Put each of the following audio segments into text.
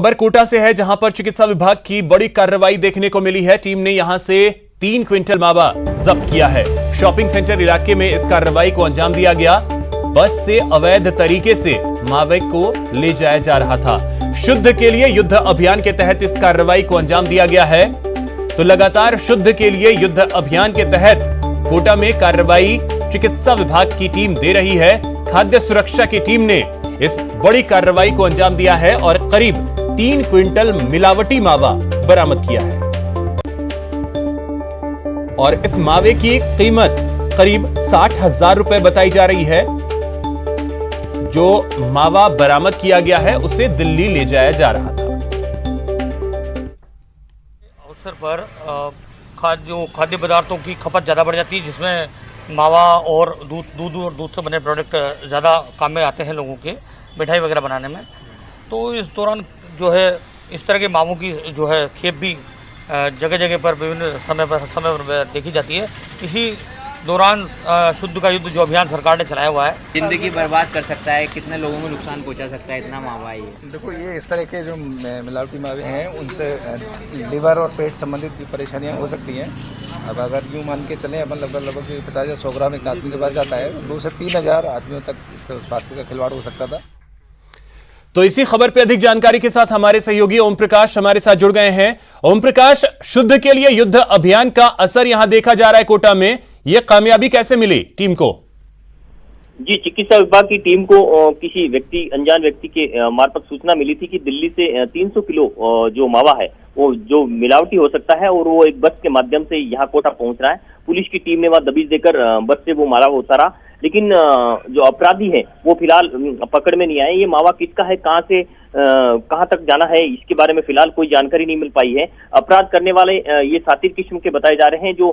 खबर कोटा से है, जहां पर चिकित्सा विभाग की बड़ी कार्रवाई देखने को मिली है। टीम ने यहां से 3 क्विंटल मावा जब्त किया है। शॉपिंग सेंटर इलाके में इस कार्रवाई को अंजाम दिया गया। बस से अवैध तरीके से मावे को ले जाया जा रहा था। शुद्ध के लिए युद्ध अभियान के तहत इस कार्रवाई को अंजाम दिया गया है। तो लगातार शुद्ध के लिए युद्ध अभियान के तहत कोटा में कार्रवाई चिकित्सा विभाग की टीम दे रही है। खाद्य सुरक्षा की टीम ने इस बड़ी कार्रवाई को अंजाम दिया है और करीब 3 क्विंटल मिलावटी मावा बरामद किया है। और इस मावे की कीमत करीब 60,000 रुपए बताई जा रही है। जो मावा बरामद किया गया है उसे दिल्ली ले जाया जा रहा था। अवसर पर खाद्य पदार्थों की खपत ज़्यादा बढ़ जाती है, जिसमें मावा और दूध से बने प्रोडक्ट ज़्यादा काम में आते हैं लोगों के मिठाई वगैरह बनाने में। तो इस दौरान जो है इस तरह के मावों की जो है खेप भी जगह जगह पर विभिन्न समय पर देखी जाती है। इसी दौरान शुद्ध का युद्ध जो अभियान सरकार ने चलाया हुआ है, जिंदगी बर्बाद कर सकता है, कितने लोगों में नुकसान पहुंचा सकता है इतना मावा। ये देखो, ये इस तरह के जो मिलावटी मावे हैं उनसे लीवर और पेट संबंधित परेशानियां हो सकती हैं। अब अगर यूँ मान के चलें, अपन लगभग 50 या 100 ग्राम एक आदमी के पास जाता है, 2 से 3,000 आदमियों तक स्वास्थ्य का खिलवाड़ हो सकता था। तो इसी खबर पे अधिक जानकारी के साथ हमारे सहयोगी ओम प्रकाश हमारे साथ जुड़ गए हैं। ओम प्रकाश, शुद्ध के लिए युद्ध अभियान का असर यहां देखा जा रहा है कोटा में, यह कामयाबी कैसे मिली टीम को? जी, चिकित्सा विभाग की टीम को किसी अनजान व्यक्ति के मार्फत सूचना मिली थी कि दिल्ली से 300 किलो जो मावा है वो जो मिलावटी हो सकता है और वो एक बस के माध्यम से यहाँ कोटा पहुंच रहा है। पुलिस की टीम ने वहां दबिश देकर बस से वो मावा उतारा, लेकिन जो अपराधी हैं वो फिलहाल पकड़ में नहीं आए। ये मावा किसका है, कहां से कहां तक जाना है, इसके बारे में फिलहाल कोई जानकारी नहीं मिल पाई है। अपराध करने वाले ये सातिर किस्म के बताए जा रहे हैं, जो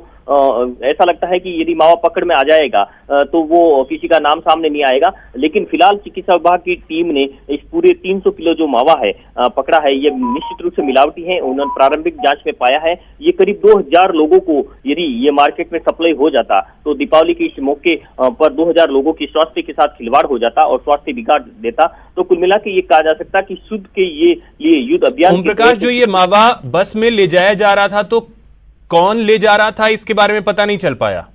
ऐसा लगता है कि यदि मावा पकड़ में आ जाएगा तो वो किसी का नाम सामने नहीं आएगा। लेकिन फिलहाल चिकित्सा विभाग की टीम ने इस पूरे 300 किलो जो मावा है पकड़ा है, ये निश्चित रूप से मिलावटी है। उन्होंने प्रारंभिक जांच में पाया है ये करीब 2,000 लोगों को यदि ये मार्केट में सप्लाई हो जाता तो दीपावली के इस मौके पर 2,000 लोगों की स्वास्थ्य के साथ खिलवाड़ हो जाता और स्वास्थ्य बिगाड़ देता। तो कुल मिला के ये कहा जा सकता कि शुद्ध के लिए युद्ध अभियान। ओम प्रकाश, जो ये मावा बस में ले जाया जा रहा था तो कौन ले जा रहा था, इसके बारे में पता नहीं चल पाया?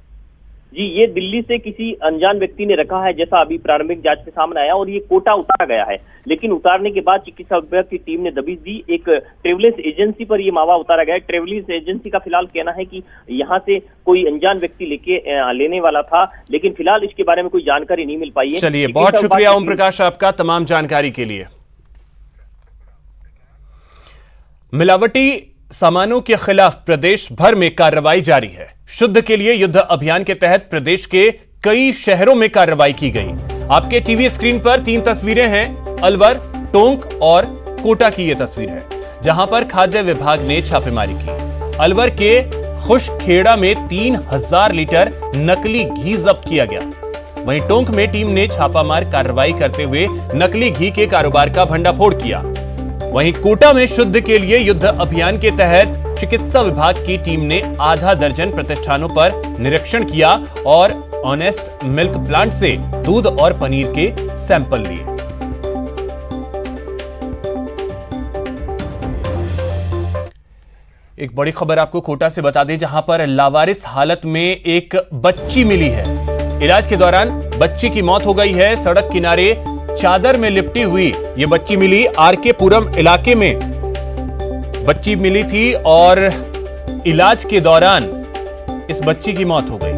जी, ये दिल्ली से किसी अनजान व्यक्ति ने रखा है, जैसा अभी प्रारंभिक जांच में सामने आया, और ये कोटा उतारा गया है। लेकिन उतारने के बाद चिकित्सा विभाग की टीम ने दबिश दी। एक ट्रेवल्स एजेंसी पर ये मावा उतारा गया है। ट्रेवल्स एजेंसी का फिलहाल कहना है कि यहाँ से कोई अनजान व्यक्ति लेने वाला था, लेकिन फिलहाल इसके बारे में कोई जानकारी नहीं मिल पाई है। चलिए, बहुत शुक्रिया ओम प्रकाश आपका तमाम जानकारी के लिए। मिलावटी सामानों के खिलाफ प्रदेश भर में कार्रवाई जारी है। शुद्ध के लिए युद्ध अभियान के तहत प्रदेश के कई शहरों में कार्रवाई की गई। आपके टीवी स्क्रीन पर 3 तस्वीरें हैं। अलवर, टोंक और कोटा की यह तस्वीर है, जहां पर खाद्य विभाग ने छापेमारी की। अलवर के खुशखेड़ा में 3,000 लीटर नकली घी जब्त किया गया। वहीं टोंक में टीम ने छापामार कार्रवाई करते हुए नकली घी के कारोबार का भंडाफोड़ किया। वहीं कोटा में शुद्ध के लिए युद्ध अभियान के तहत चिकित्सा विभाग की टीम ने आधा दर्जन प्रतिष्ठानों पर निरीक्षण किया और ऑनेस्ट मिल्क प्लांट से दूध और पनीर के सैंपल लिए। एक बड़ी खबर आपको कोटा से बता दें, जहां पर लावारिस हालत में एक बच्ची मिली है। इलाज के दौरान बच्ची की मौत हो गई है। सड़क किनारे चादर में लिपटी हुई ये बच्ची मिली। आरके पुरम इलाके में बच्ची मिली थी और इलाज के दौरान इस बच्ची की मौत हो गई।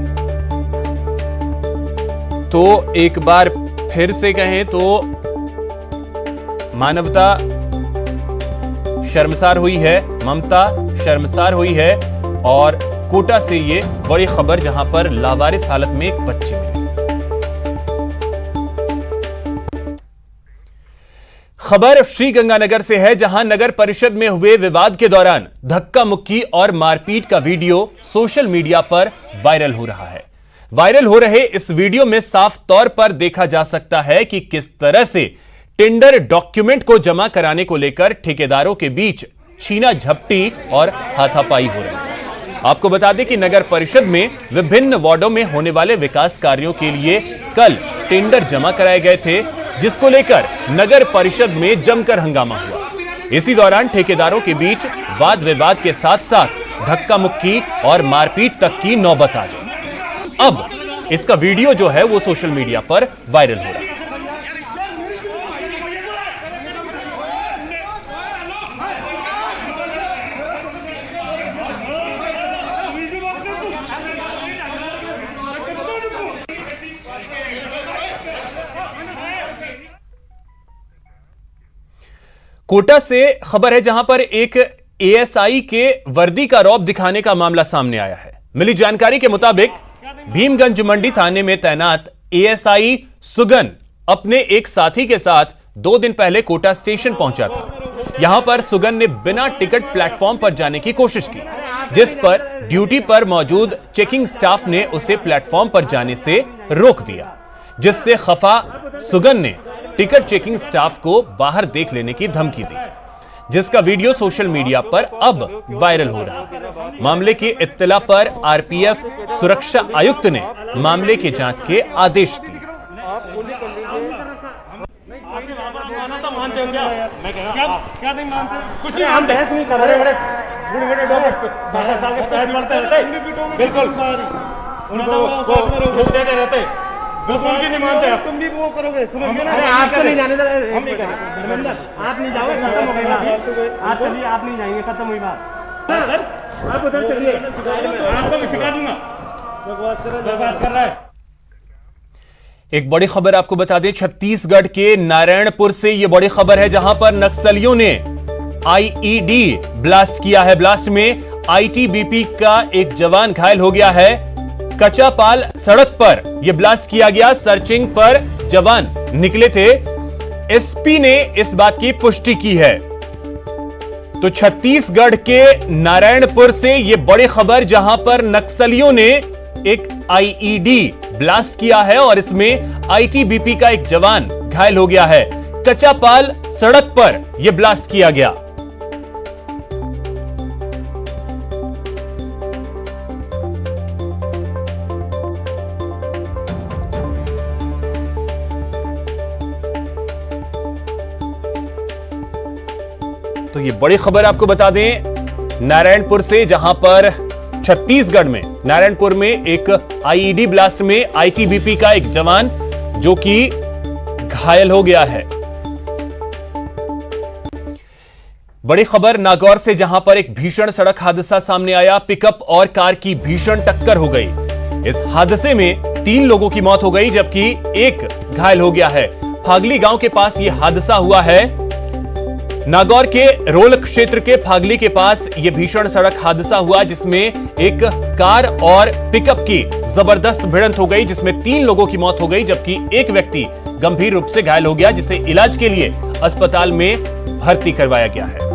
तो एक बार फिर से कहें तो मानवता शर्मसार हुई है, ममता शर्मसार हुई है। और कोटा से ये बड़ी खबर, जहां पर लावारिस हालत में एक बच्ची मिली। खबर श्रीगंगानगर से है, जहां नगर परिषद में हुए विवाद के दौरान धक्का मुक्की और मारपीट का वीडियो सोशल मीडिया पर वायरल हो रहा है। वायरल हो रहे इस वीडियो में साफ तौर पर देखा जा सकता है कि किस तरह से टेंडर डॉक्यूमेंट को जमा कराने को लेकर ठेकेदारों के बीच छीना झपटी और हाथापाई हो रही है। आपको बता दें कि नगर परिषद में विभिन्न वार्डों में होने वाले विकास कार्यों के लिए कल टेंडर जमा कराए गए थे, जिसको लेकर नगर परिषद में जमकर हंगामा हुआ। इसी दौरान ठेकेदारों के बीच वाद विवाद के साथ साथ धक्का मुक्की और मारपीट तक की नौबत आ गई। अब इसका वीडियो जो है वो सोशल मीडिया पर वायरल हो रहा है। कोटा से खबर है जहां पर एक एएसआई के वर्दी का रौब दिखाने का मामला सामने आया है। मिली जानकारी के मुताबिक भीमगंज मंडी थाने में तैनात एएसआई सुगन अपने एक साथी के साथ 2 दिन पहले कोटा स्टेशन पहुंचा था। यहां पर सुगन ने बिना टिकट प्लेटफॉर्म पर जाने की कोशिश की, जिस पर ड्यूटी पर मौजूद चेकिंग स्टाफ ने उसे प्लेटफॉर्म पर जाने से रोक दिया, जिससे खफा सुगन ने टिकट चेकिंग स्टाफ को बाहर देख लेने की धमकी दी, जिसका वीडियो सोशल मीडिया पर अब वायरल हो रहा है। मामले की इत्तला पर आरपीएफ सुरक्षा आयुक्त ने मामले की जांच के आदेश दिए। क्या नहीं मानते? कुछ नहीं, हम बहस नहीं कर रहे। बड़े साल के पैर पड़ते रहते, बिल्कुल उनको देते रहते, बिल्कुल भी नहीं मानते। तुम भी वो करोगे, अरे आपको नहीं जाने दो, हम नहीं करेंगे। धर्मेंद्र आप नहीं जाओगे, खत्म हो गई बात। आप चलिए, आप नहीं जाएंगे, खत्म हुई बात। आप उधर चलिए, आपको भी सिखा दूंगा। बकवास कर रहा है। एक बड़ी खबर आपको बता दें, छत्तीसगढ़ के नारायणपुर से यह बड़ी खबर है जहां पर नक्सलियों ने आईईडी ब्लास्ट किया है। ब्लास्ट में आईटीबीपी का एक जवान घायल हो गया है। कचापाल सड़क पर यह ब्लास्ट किया गया। सर्चिंग पर जवान निकले थे। एसपी ने इस बात की पुष्टि की है। तो छत्तीसगढ़ के नारायणपुर से यह बड़ी खबर जहां पर नक्सलियों ने एक आईईडी ब्लास्ट किया है और इसमें आईटीबीपी का एक जवान घायल हो गया है। कचापाल सड़क पर यह ब्लास्ट किया गया। तो ये बड़ी खबर आपको बता दें नारायणपुर से, जहां पर छत्तीसगढ़ में नारायणपुर में एक आईईडी ब्लास्ट में आईटीबीपी का एक जवान जो कि घायल हो गया है। बड़ी खबर नागौर से, जहां पर एक भीषण सड़क हादसा सामने आया। पिकअप और कार की भीषण टक्कर हो गई। इस हादसे में 3 लोगों की मौत हो गई जबकि एक घायल हो गया है। फागली गांव के पास यह हादसा हुआ है। नागौर के रोल क्षेत्र के फागली के पास यह भीषण सड़क हादसा हुआ जिसमें एक कार और पिकअप की जबरदस्त भिड़ंत हो गई, जिसमें 3 लोगों की मौत हो गई जबकि एक व्यक्ति गंभीर रूप से घायल हो गया, जिसे इलाज के लिए अस्पताल में भर्ती करवाया गया है।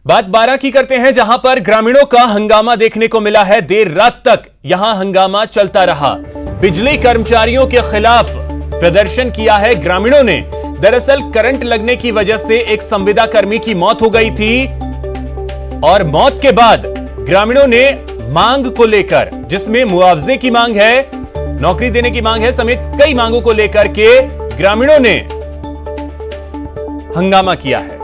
बात 12 की करते हैं, जहां पर ग्रामीणों का हंगामा देखने को मिला है। देर रात तक यहां हंगामा चलता रहा। बिजली कर्मचारियों के खिलाफ प्रदर्शन किया है ग्रामीणों ने। दरअसल करंट लगने की वजह से एक संविदा कर्मी की मौत हो गई थी और मौत के बाद ग्रामीणों ने मांग को लेकर, जिसमें मुआवजे की मांग है, नौकरी देने की मांग है समेत कई मांगों को लेकर के ग्रामीणों ने हंगामा किया है।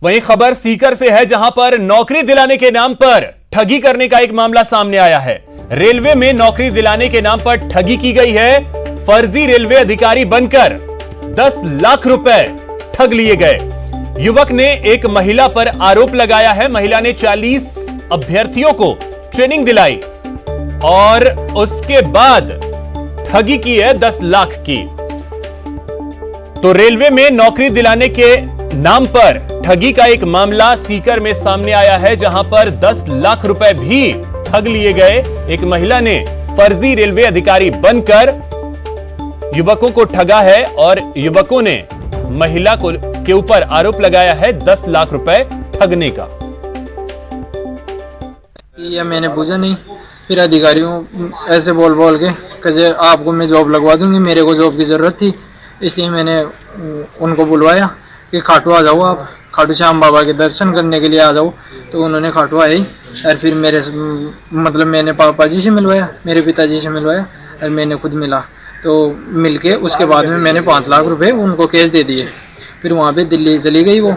वहीं खबर सीकर से है, जहां पर नौकरी दिलाने के नाम पर ठगी करने का एक मामला सामने आया है। रेलवे में नौकरी दिलाने के नाम पर ठगी की गई है। फर्जी रेलवे अधिकारी बनकर 10 लाख रुपए ठग लिए गए। युवक ने एक महिला पर आरोप लगाया है। महिला ने 40 अभ्यर्थियों को ट्रेनिंग दिलाई और उसके बाद ठगी की है 10 लाख की। तो रेलवे में नौकरी दिलाने के नाम पर ठगी का एक मामला सीकर में सामने आया है, जहां पर 10 लाख रुपए भी ठग लिए गए। एक महिला ने फर्जी रेलवे अधिकारी बनकर युवकों को ठगा है और युवकों ने महिला को के ऊपर आरोप लगाया है 10 लाख रुपए ठगने का। ये मैंने पूछा नहीं, फिर अधिकारियों ऐसे बोल के कहे आपको मैं जॉब लगवा दूंगी, मेरे को जॉब की ज़रूरत थी, इसलिए मैंने उनको बुलवाया कि खाटू आ जाओ, आप खाटू श्याम बाबा के दर्शन करने के लिए आ जाओ। तो उन्होंने खाटू आई और फिर मेरे मतलब मैंने पापा जी से मिलवाया, मेरे पिताजी से मिलवाया और मैंने खुद मिला। तो मिल के उसके बाद में मैंने 5 लाख रुपए उनको कैश दे दिए। फिर वहाँ पे दिल्ली चली गई वो।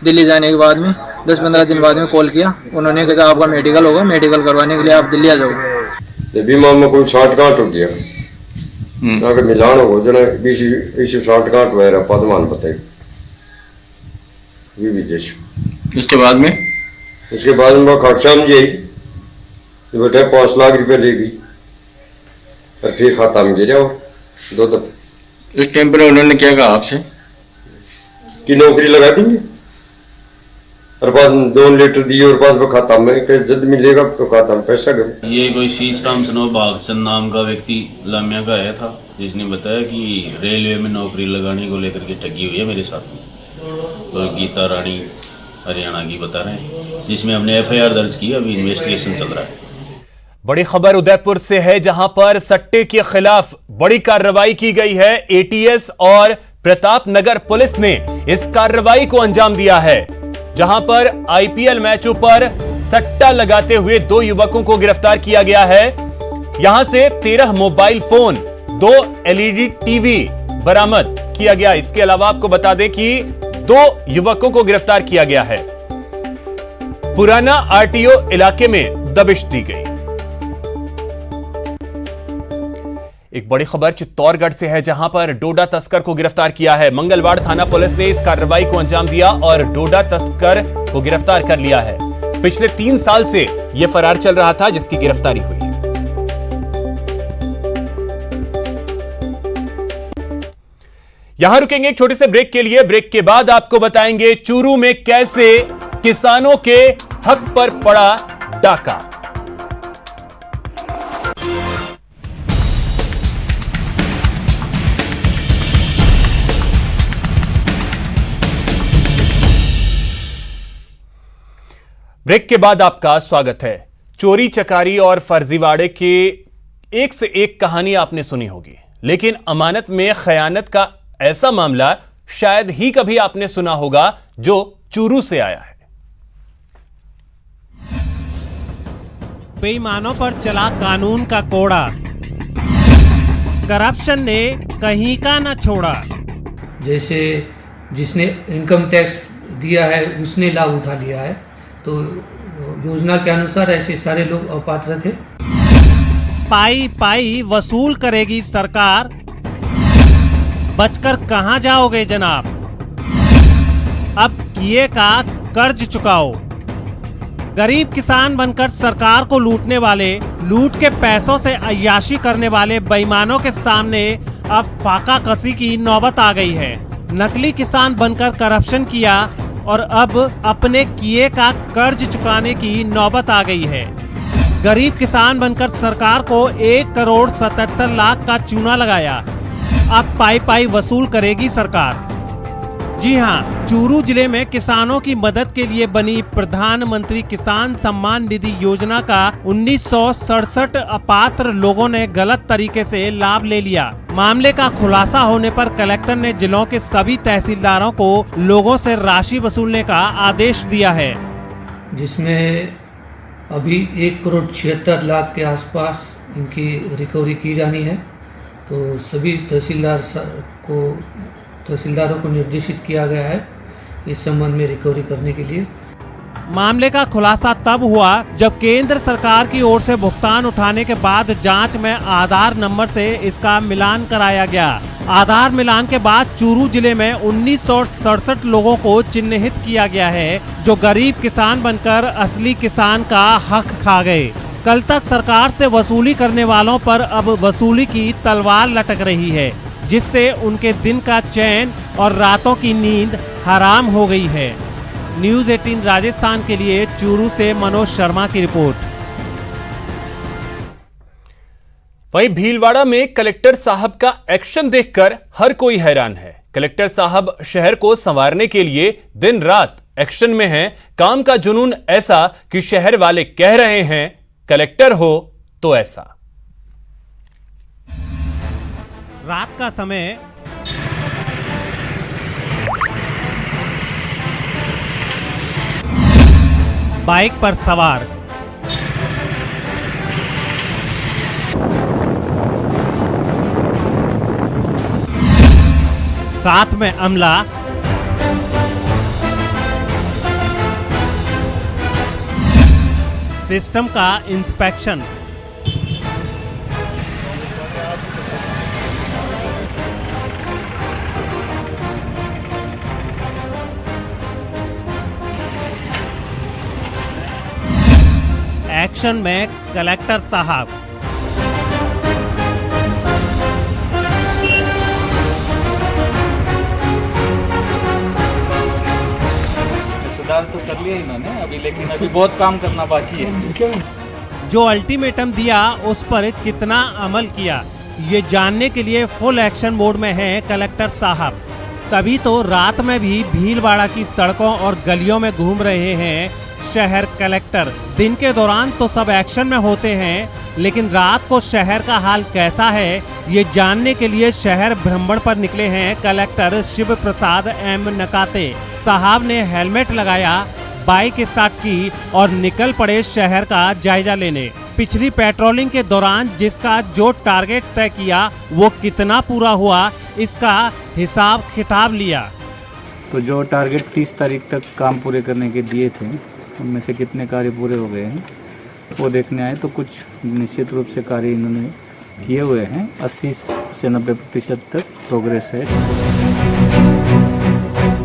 दिल्ली जाने के बाद में 10-15 दिन बाद में कॉल किया, उन्होंने कहा आपका मेडिकल होगा, मेडिकल करवाने के लिए आप दिल्ली आ जाओ। बीमार में कोई शॉर्ट काट हो गया, अगर मिलान हो जना इसी शॉर्ट काट वगैरह पदमान बताए ये विदेश। इसके बाद में वो खाटश्याम जी आई, बेटा 5 लाख रुपए ले गई और फिर खाता में गिरा 2 दफे। इस टाइम पर उन्होंने क्या कहा आपसे कि नौकरी लगा देंगे और बाद 2 लीटर दिए और बाद में खाता में जल्द मिलेगा तो खाता में पैसा गए। ये कोई शीश राम सनो भागचंद नाम का व्यक्ति लामिया का आया था, जिसने बताया कि रेलवे में नौकरी लगाने को लेकर के ठगी हुई है मेरे साथ में। तो गीता रानी हरियाणा की बता रहे हैं, जिसमें हमने FIR दर्ज की, अभी इन्वेस्टिगेशन चल रहा है। बड़ी खबर उदयपुर से है, जहां पर सट्टे के खिलाफ बड़ी कार्रवाई की गई है। ATS और प्रताप नगर पुलिस ने इस कार्रवाई को अंजाम दिया है, जहां पर IPL मैचों पर सट्टा लगाते हुए 2 युवकों को गिरफ्तार किया गया है। यहां से 13 मोबाइल फोन, 2 LED टीवी बरामद किया गया। इसके अलावा आपको बता दें कि 2 युवकों को गिरफ्तार किया गया है। पुराना RTO इलाके में दबिश दी गई। एक बड़ी खबर चित्तौड़गढ़ से है, जहां पर डोडा तस्कर को गिरफ्तार किया है। मंगलवार थाना पुलिस ने इस कार्रवाई को अंजाम दिया और डोडा तस्कर को गिरफ्तार कर लिया है। पिछले 3 साल से यह फरार चल रहा था, जिसकी गिरफ्तारी हुई। यहां रुकेंगे एक छोटे से ब्रेक के लिए। ब्रेक के बाद आपको बताएंगे चूरू में कैसे किसानों के हक पर पड़ा डाका। ब्रेक के बाद आपका स्वागत है। चोरी चकारी और फर्जीवाड़े के एक से एक कहानी आपने सुनी होगी, लेकिन अमानत में खयानत का ऐसा मामला शायद ही कभी आपने सुना होगा, जो चूरू से आया है। बेईमानों पर चला कानून का कोड़ा, करप्शन ने कहीं का न छोड़ा। जैसे जिसने इनकम टैक्स दिया है उसने लाभ उठा लिया है, तो योजना के अनुसार ऐसे सारे लोग अपात्र थे। पाई पाई वसूल करेगी सरकार, बचकर कहां जाओगे जनाब। अब किए का कर्ज चुकाओ। गरीब किसान बनकर सरकार को लूटने वाले, लूट के पैसों से अय्याशी करने वाले बेईमानों के सामने अब फाका कसी की नौबत आ गई है। नकली किसान बनकर करप्शन किया और अब अपने किए का कर्ज चुकाने की नौबत आ गई है। गरीब किसान बनकर सरकार को 1,77,00,000 का चूना लगाया। अब पाई पाई वसूल करेगी सरकार। जी हां, चूरू जिले में किसानों की मदद के लिए बनी प्रधानमंत्री किसान सम्मान निधि योजना का 1967 अपात्र लोगों ने गलत तरीके से लाभ ले लिया। मामले का खुलासा होने पर कलेक्टर ने जिलों के सभी तहसीलदारों को लोगों से राशि वसूलने का आदेश दिया है, जिसमें अभी 1,76,00,000 के आसपास इनकी रिकवरी की जानी है। तो सभी तहसीलदारों को निर्देशित किया गया है इस संबंध में रिकवरी करने के लिए। मामले का खुलासा तब हुआ जब केंद्र सरकार की ओर से भुगतान उठाने के बाद जांच में आधार नंबर से इसका मिलान कराया गया। आधार मिलान के बाद चूरू जिले में 1967 लोगों को चिन्हित किया गया है, जो गरीब किसान बनकर असली किसान का हक खा गए। कल तक सरकार से वसूली करने वालों पर अब वसूली की तलवार लटक रही है, जिससे उनके दिन का चैन और रातों की नींद हराम हो गई है। न्यूज़ 18 राजस्थान के लिए चूरू से मनोज शर्मा की रिपोर्ट। वहीं भीलवाड़ा में कलेक्टर साहब का एक्शन देखकर हर कोई हैरान है। कलेक्टर साहब शहर को संवारने के लिए दिन रात एक्शन में हैं। काम का जुनून ऐसा कि शहर वाले कह रहे हैं, कलेक्टर हो तो ऐसा। रात का समय बाइक पर सवार। साथ में अमला, सिस्टम का इंस्पेक्शन। एक्शन में कलेक्टर साहब। सुधार तो कर लिया इन्होंने अभी, लेकिन अभी बहुत काम करना बाकी है। जो अल्टीमेटम दिया उस पर कितना अमल किया, ये जानने के लिए फुल एक्शन मोड में है कलेक्टर साहब। तभी तो रात में भी भीलवाड़ा की सड़कों और गलियों में घूम रहे हैं शहर कलेक्टर। दिन के दौरान तो सब एक्शन में होते हैं, लेकिन रात को शहर का हाल कैसा है ये जानने के लिए शहर भ्रमण पर निकले हैं कलेक्टर शिव प्रसाद एम नकाते। साहब ने हेलमेट लगाया, बाइक स्टार्ट की और निकल पड़े शहर का जायजा लेने। पिछली पेट्रोलिंग के दौरान जिसका जो टारगेट तय किया वो कितना पूरा हुआ, इसका हिसाब किताब लिया। तो जो टारगेट 30 तारीख तक काम पूरे करने के दिए थे, उनमें से कितने कार्य पूरे हो गए हैं वो देखने आए। तो कुछ निश्चित रूप से कार्य इन्होंने किए हुए हैं। 80 से 90% तक प्रोग्रेस है।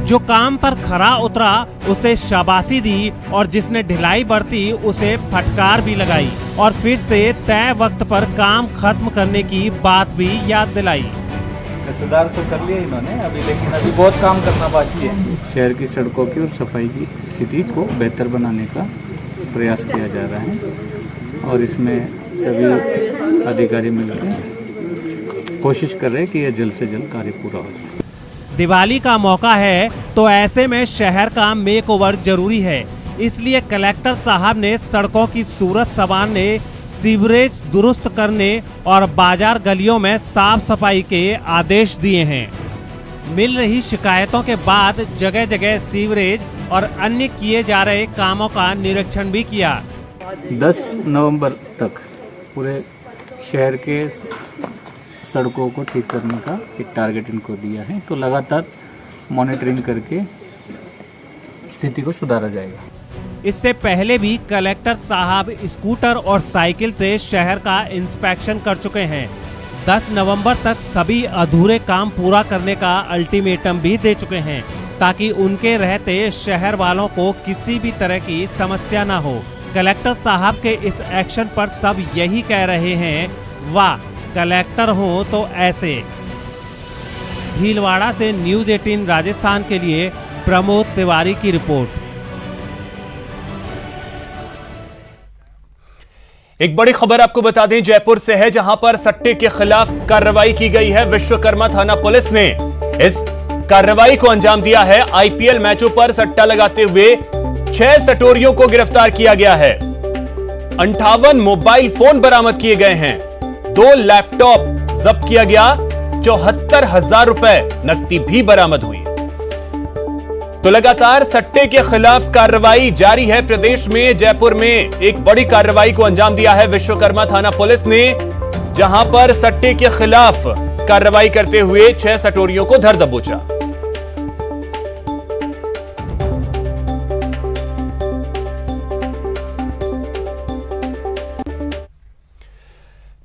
जो काम पर खरा उतरा उसे शाबाशी दी और जिसने ढिलाई बरती उसे फटकार भी लगाई और फिर से तय वक्त पर काम खत्म करने की बात भी याद दिलाई। सुधार तो कर लिया इन्होंने अभी, लेकिन अभी बहुत काम करना बाकी है। शहर की सड़कों की और सफाई की स्थिति को बेहतर बनाने का प्रयास किया जा रहा है और इसमें सभी अधिकारी मिलकर कोशिश कर रहे हैं कि यह जल्द से जल्द कार्य पूरा हो जाए। दिवाली का मौका है तो ऐसे में शहर का मेकओवर जरूरी है, इसलिए कलेक्टर साहब ने सड़कों की सूरत संवारने, सीवरेज दुरुस्त करने और बाजार गलियों में साफ सफाई के आदेश दिए हैं। मिल रही शिकायतों के बाद जगह जगह सीवरेज और अन्य किए जा रहे कामों का निरीक्षण भी किया। 10 नवंबर तक पूरे शहर के सड़कों को ठीक करने का एक टारगेट इनको दिया है, तो लगातार मॉनिटरिंग करके स्थिति को सुधारा जाएगा। इससे पहले भी कलेक्टर साहब स्कूटर और साइकिल से शहर का इंस्पेक्शन कर चुके हैं। 10 नवंबर तक सभी अधूरे काम पूरा करने का अल्टीमेटम भी दे चुके हैं, ताकि उनके रहते शहर वालों को किसी भी तरह की समस्या न हो। कलेक्टर साहब के इस एक्शन पर सब यही कह रहे हैं, वाह कलेक्टर हो तो ऐसे। भीलवाड़ा से न्यूज़ 18 राजस्थान के लिए प्रमोद तिवारी की रिपोर्ट। एक बड़ी खबर आपको बता दें, जयपुर से है, जहां पर सट्टे के खिलाफ कार्रवाई की गई है। विश्वकर्मा थाना पुलिस ने इस कार्रवाई को अंजाम दिया है। आईपीएल मैचों पर सट्टा लगाते हुए 6 सटोरियों को गिरफ्तार किया गया है। 58 मोबाइल फोन बरामद किए गए हैं। 2 लैपटॉप जब्त किया गया। 74,000 रुपए नकदी भी बरामद हुई। तो लगातार सट्टे के खिलाफ कार्रवाई जारी है प्रदेश में। जयपुर में एक बड़ी कार्रवाई को अंजाम दिया है विश्वकर्मा थाना पुलिस ने, जहां पर सट्टे के खिलाफ कार्रवाई करते हुए 6 सटोरियों को धर दबोचा।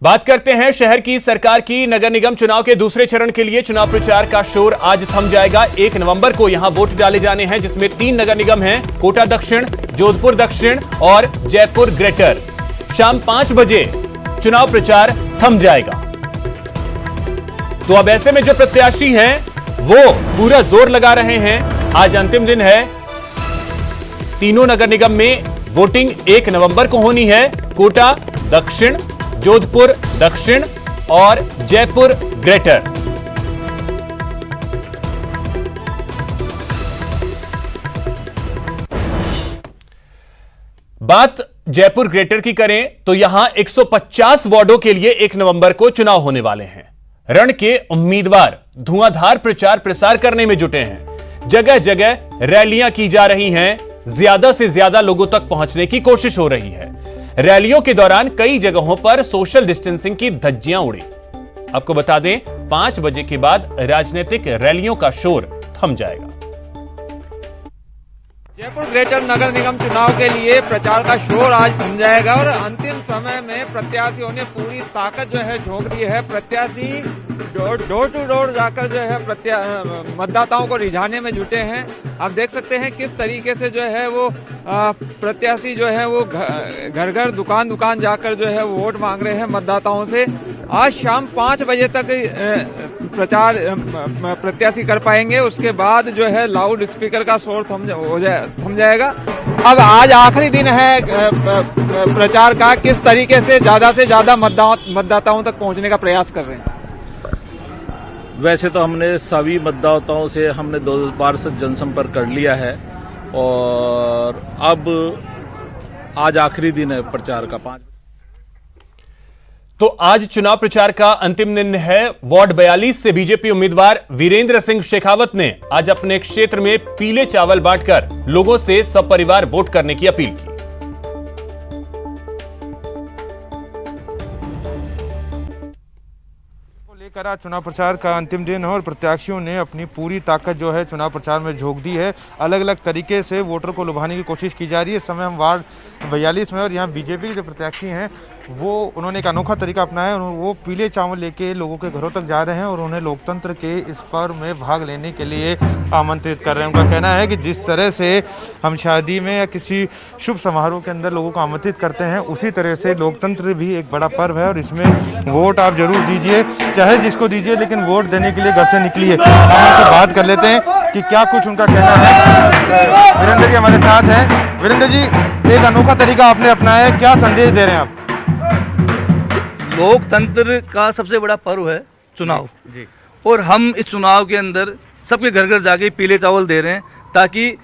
बात करते हैं शहर की सरकार की। नगर निगम चुनाव के दूसरे चरण के लिए चुनाव प्रचार का शोर आज थम जाएगा। 1 नवंबर को यहां वोट डाले जाने हैं, जिसमें 3 नगर निगम हैं, कोटा दक्षिण, जोधपुर दक्षिण और जयपुर ग्रेटर। शाम 5 बजे चुनाव प्रचार थम जाएगा। तो अब ऐसे में जो प्रत्याशी हैं वो पूरा जोर लगा रहे हैं। आज अंतिम दिन है। तीनों नगर निगम में वोटिंग 1 नवंबर को होनी है। कोटा दक्षिण, जोधपुर दक्षिण और जयपुर ग्रेटर। बात जयपुर ग्रेटर की करें तो यहां 150 वार्डों के लिए 1 नवंबर को चुनाव होने वाले हैं। रण के उम्मीदवार धुआंधार प्रचार प्रसार करने में जुटे हैं। जगह जगह रैलियां की जा रही हैं। ज्यादा से ज्यादा लोगों तक पहुंचने की कोशिश हो रही है। रैलियों के दौरान कई जगहों पर सोशल डिस्टेंसिंग की धज्जियां उड़ी। आपको बता दें, 5 बजे के बाद राजनीतिक रैलियों का शोर थम जाएगा। जयपुर ग्रेटर नगर निगम चुनाव के लिए प्रचार का शोर आज थम जाएगा और अंतिम समय में प्रत्याशियों ने पूरी ताकत जो है झोंक दी है। प्रत्याशी डोर टू डोर जाकर जो है मतदाताओं को रिझाने में जुटे हैं। आप देख सकते हैं किस तरीके से जो है वो प्रत्याशी जो है वो घर घर दुकान दुकान जाकर जो है वो वोट मांग रहे हैं मतदाताओं से। आज शाम 5 बजे तक प्रचार प्रत्याशी कर पाएंगे, उसके बाद जो है लाउड स्पीकर का शोर थम जाएगा। अब आज आखिरी दिन है प्रचार का, किस तरीके से ज्यादा मतदाताओं तक पहुंचने का प्रयास कर रहे हैं? वैसे तो हमने सभी मतदाताओं से हमने 2 बार से जनसंपर्क कर लिया है और अब आज आखिरी दिन है प्रचार का 5। तो आज चुनाव प्रचार का अंतिम दिन है। वार्ड 42 से बीजेपी उम्मीदवार वीरेंद्र सिंह शेखावत ने आज अपने क्षेत्र में पीले चावल बांटकर लोगों से सपरिवार वोट करने की अपील की। लेकर आज चुनाव प्रचार का अंतिम दिन है और प्रत्याशियों ने अपनी पूरी ताकत जो है चुनाव प्रचार में झोंक दी है। अलग अलग तरीके से वोटर को लुभाने की कोशिश की जा रही है। इस समय हम वार्ड 42 में और यहाँ बीजेपी के जो प्रत्याशी हैं वो उन्होंने एक अनोखा तरीका अपनाया है। वो पीले चावल लेके लोगों के घरों तक जा रहे हैं और उन्हें लोकतंत्र के इस पर्व में भाग लेने के लिए आमंत्रित कर रहे हैं। उनका कहना है कि जिस तरह से हम शादी में या किसी शुभ समारोह के अंदर लोगों को आमंत्रित करते हैं, उसी तरह से लोकतंत्र भी एक बड़ा पर्व है और इसमें वोट आप जरूर दीजिए, चाहे जिसको दीजिए, लेकिन वोट देने के लिए घर से निकलिए। हम उनसे बात कर लेते हैं कि क्या कुछ उनका कहना है। वीरेंद्र जी हमारे साथ हैं। वीरेंद्र जी, एक अनोखा तरीका आपने अपनाया है, क्या संदेश दे रहे हैं आप? लोकतंत्र का सबसे बड़ा पर्व है चुनाव जी, और हम इस चुनाव के अंदर सबके घर घर जाके पीले चावल दे रहे हैं ताकि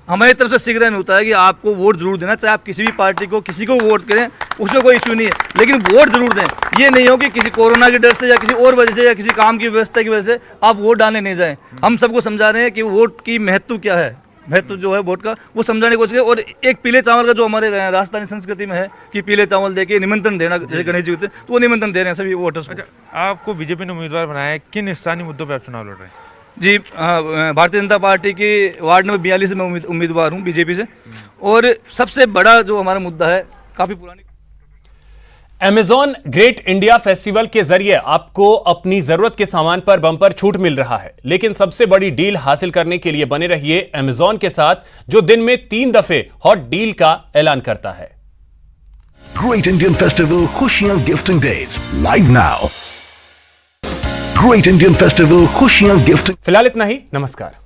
हमारी तरफ से सिग्नल होता है कि आपको वोट जरूर देना, चाहे आप किसी भी पार्टी को किसी को वोट करें उसमें कोई इश्यू नहीं है, लेकिन वोट जरूर दें। ये नहीं हो कि किसी कोरोना के डर से या किसी और वजह से या किसी काम की व्यवस्था की वजह से आप वोट डालने नहीं जाएं। हम सबको समझा रहे हैं कि वोट की महत्व क्या है, महत्व जो है वोट का वो समझाने की कोशिश करें। और एक पीले चावल का जो हमारे राजस्थानी संस्कृति में है कि पीले चावल देके निमंत्रण देना, जैसे गणेश जी होते हैं तो वो निमंत्रण दे रहे हैं सभी वोटर्स को। आपको बीजेपी ने उम्मीदवार बनाया है, किन स्थानीय मुद्दों पर आप चुनाव लड़ रहे हैं? जी, भारतीय जनता पार्टी की वार्ड नंबर 42 से मैं उम्मीदवार हूँ बीजेपी से, और सबसे बड़ा जो हमारा मुद्दा है काफी पुरानी। अमेजॉन ग्रेट इंडिया फेस्टिवल के जरिए आपको अपनी जरूरत के सामान पर बम्पर छूट मिल रहा है, लेकिन सबसे बड़ी डील हासिल करने के लिए बने रहिए अमेजॉन के साथ, जो दिन में 3 दफे हॉट डील का ऐलान करता है। ग्रेट इंडियन फेस्टिवल खुशियां gifting days live now. Great Indian festival खुशियां गिफ्टिंग। फिलहाल इतना ही, नमस्कार।